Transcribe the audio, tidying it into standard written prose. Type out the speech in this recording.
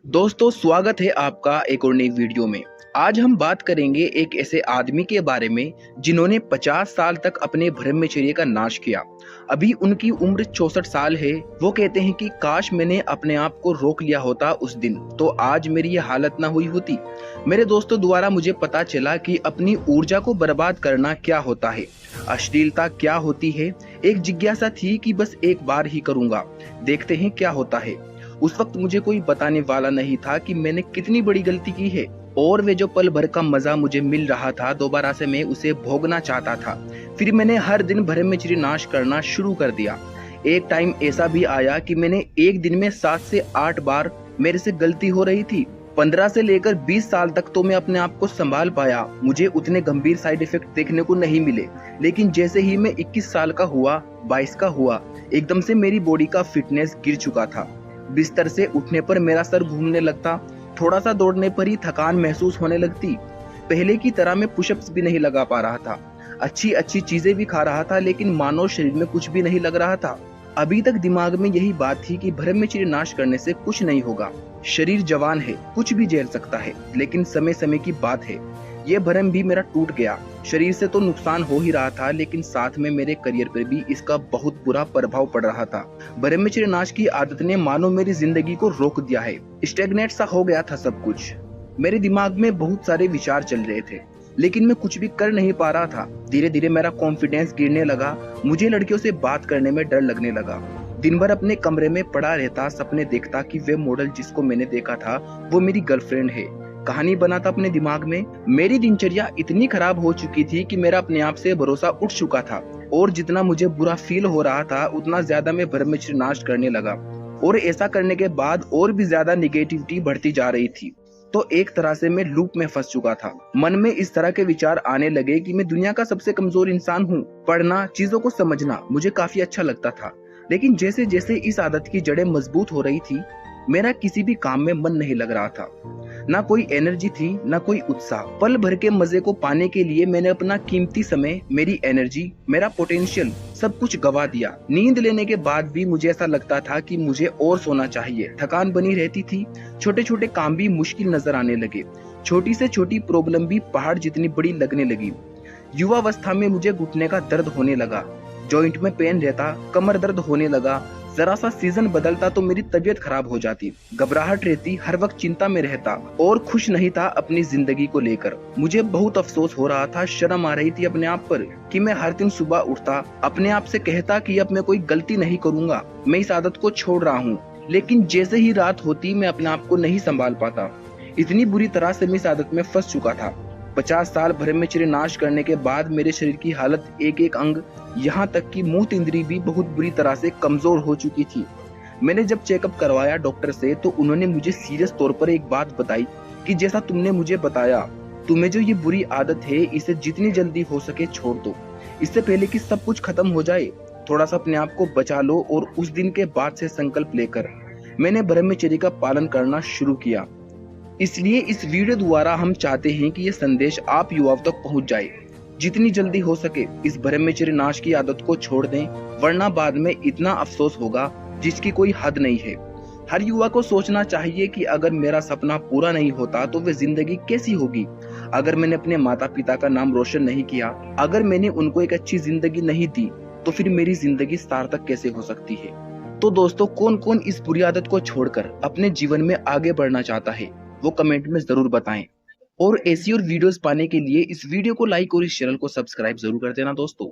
दोस्तों स्वागत है आपका एक और नई वीडियो में। आज हम बात करेंगे एक ऐसे आदमी के बारे में जिन्होंने 50 साल तक अपने ब्रह्मचर्य का नाश किया। अभी उनकी उम्र 64 साल है। वो कहते हैं कि काश मैंने अपने आप को रोक लिया होता उस दिन, तो आज मेरी ये हालत ना हुई होती। मेरे दोस्तों द्वारा मुझे पता चला कि अपनी ऊर्जा को बर्बाद करना क्या होता है, अश्लीलता क्या होती है। एक जिज्ञासा थी कि बस एक बार ही करूंगा, देखते हैं क्या होता है। उस वक्त मुझे कोई बताने वाला नहीं था कि मैंने कितनी बड़ी गलती की है, और वे जो पल भर का मजा मुझे मिल रहा था दोबारा से मैं उसे भोगना चाहता था। फिर मैंने हर दिन ब्रह्मचर्य नाश करना शुरू कर दिया। एक टाइम ऐसा भी आया कि मैंने एक दिन में 7 से 8 बार मेरे से गलती हो रही थी। 15 से लेकर 20 साल तक तो मैं अपने आप को संभाल पाया, मुझे उतने गंभीर साइड इफेक्ट देखने को नहीं मिले। लेकिन जैसे ही मैं 21 साल का हुआ, 22 का हुआ, एकदम से मेरी बॉडी का फिटनेस गिर चुका था। बिस्तर से उठने पर मेरा सर घूमने लगता, थोड़ा सा दौड़ने पर ही थकान महसूस होने लगती। पहले की तरह मैं पुशअप्स भी नहीं लगा पा रहा था। अच्छी अच्छी चीजें भी खा रहा था, लेकिन मानो शरीर में कुछ भी नहीं लग रहा था। अभी तक दिमाग में यही बात थी कि ब्रह्मचर्य नाश करने से कुछ नहीं होगा, शरीर जवान है, कुछ भी झेल सकता है। लेकिन समय समय की बात है, ये भ्रम भी मेरा टूट गया। शरीर से तो नुकसान हो ही रहा था, लेकिन साथ में मेरे करियर पर भी इसका बहुत बुरा प्रभाव पड़ रहा था। ब्रह्मचर्य नाश की आदत ने मानो मेरी जिंदगी को रोक दिया है। स्टेगनेट सा हो गया था सब कुछ। मेरे दिमाग में बहुत सारे विचार चल रहे थे, लेकिन मैं कुछ भी कर नहीं पा रहा था। धीरे धीरे मेरा कॉन्फिडेंस गिरने लगा, मुझे लड़कियों से बात करने में डर लगने लगा। दिन भर अपने कमरे में पड़ा रहता, सपने देखता कि वे मॉडल जिसको मैंने देखा था वो मेरी गर्लफ्रेंड है। कहानी बनाता अपने दिमाग में। मेरी दिनचर्या इतनी खराब हो चुकी थी कि मेरा अपने आप से भरोसा उठ चुका था, और जितना मुझे बुरा फील हो रहा था उतना ज्यादा मैं ब्रह्मचर्य नाश करने लगा। और ऐसा करने के बाद और भी ज्यादा निगेटिविटी बढ़ती जा रही थी। तो एक तरह से मैं लूप में फंस चुका था। मन में इस तरह के विचार आने लगे कि मैं दुनिया का सबसे कमजोर इंसान हूँ। पढ़ना, चीजों को समझना मुझे काफी अच्छा लगता था, लेकिन जैसे जैसे इस आदत की जड़ें मजबूत हो रही थी, मेरा किसी भी काम में मन नहीं लग रहा था। ना कोई एनर्जी थी, ना कोई उत्साह। पल भर के मजे को पाने के लिए मैंने अपना कीमती समय, मेरी एनर्जी, मेरा पोटेंशियल सब कुछ गवा दिया। नींद लेने के बाद भी मुझे ऐसा लगता था कि मुझे और सोना चाहिए। थकान बनी रहती थी, छोटे छोटे काम भी मुश्किल नजर आने लगे, छोटी से छोटी प्रॉब्लम भी पहाड़ जितनी बड़ी लगने लगी। युवावस्था में मुझे घुटने का दर्द होने लगा, जॉइंट में पेन रहता, कमर दर्द होने लगा। जरा सा सीजन बदलता तो मेरी तबीयत खराब हो जाती, घबराहट रहती, हर वक्त चिंता में रहता, और खुश नहीं था अपनी जिंदगी को लेकर। मुझे बहुत अफसोस हो रहा था, शर्म आ रही थी अपने आप पर कि मैं हर दिन सुबह उठता, अपने आप से कहता कि अब मैं कोई गलती नहीं करूंगा, मैं इस आदत को छोड़ रहा हूँ। लेकिन जैसे ही रात होती मैं अपने आप को नहीं संभाल पाता। इतनी बुरी तरह से मैं इस आदत में फंस चुका था। 50 साल ब्रह्मचर्य नाश करने के बाद मेरे शरीर की हालत, एक एक अंग, यहाँ तक कि मूत्र इंद्री भी बहुत बुरी तरह से कमजोर हो चुकी थी। मैंने जब चेकअप करवाया डॉक्टर से, तो उन्होंने मुझे सीरियस तौर पर एक बात बताई कि जैसा तुमने मुझे बताया, तुम्हें जो ये बुरी आदत है इसे जितनी जल्दी हो सके छोड़ दो, इससे पहले कि सब कुछ खत्म हो जाए। थोड़ा सा अपने आप को बचा लो। और उस दिन के बाद से संकल्प लेकर मैंने ब्रह्मचर्य का पालन करना शुरू किया। इसलिए इस वीडियो द्वारा हम चाहते हैं कि ये संदेश आप युवाओं तक पहुंच जाए। जितनी जल्दी हो सके इस ब्रह्मचर्य नाश की आदत को छोड़ दें, वरना बाद में इतना अफसोस होगा जिसकी कोई हद नहीं है। हर युवा को सोचना चाहिए कि अगर मेरा सपना पूरा नहीं होता तो वे जिंदगी कैसी होगी। अगर मैंने अपने माता पिता का नाम रोशन नहीं किया, अगर मैंने उनको एक अच्छी जिंदगी नहीं दी, तो फिर मेरी जिंदगी सार्थक कैसे हो सकती है। तो दोस्तों, कौन कौन इस बुरी आदत को छोड़कर अपने जीवन में आगे बढ़ना चाहता है, वो कमेंट में जरूर बताएं। और ऐसी और वीडियोस पाने के लिए इस वीडियो को लाइक और इस चैनल को सब्सक्राइब जरूर कर देना दोस्तों।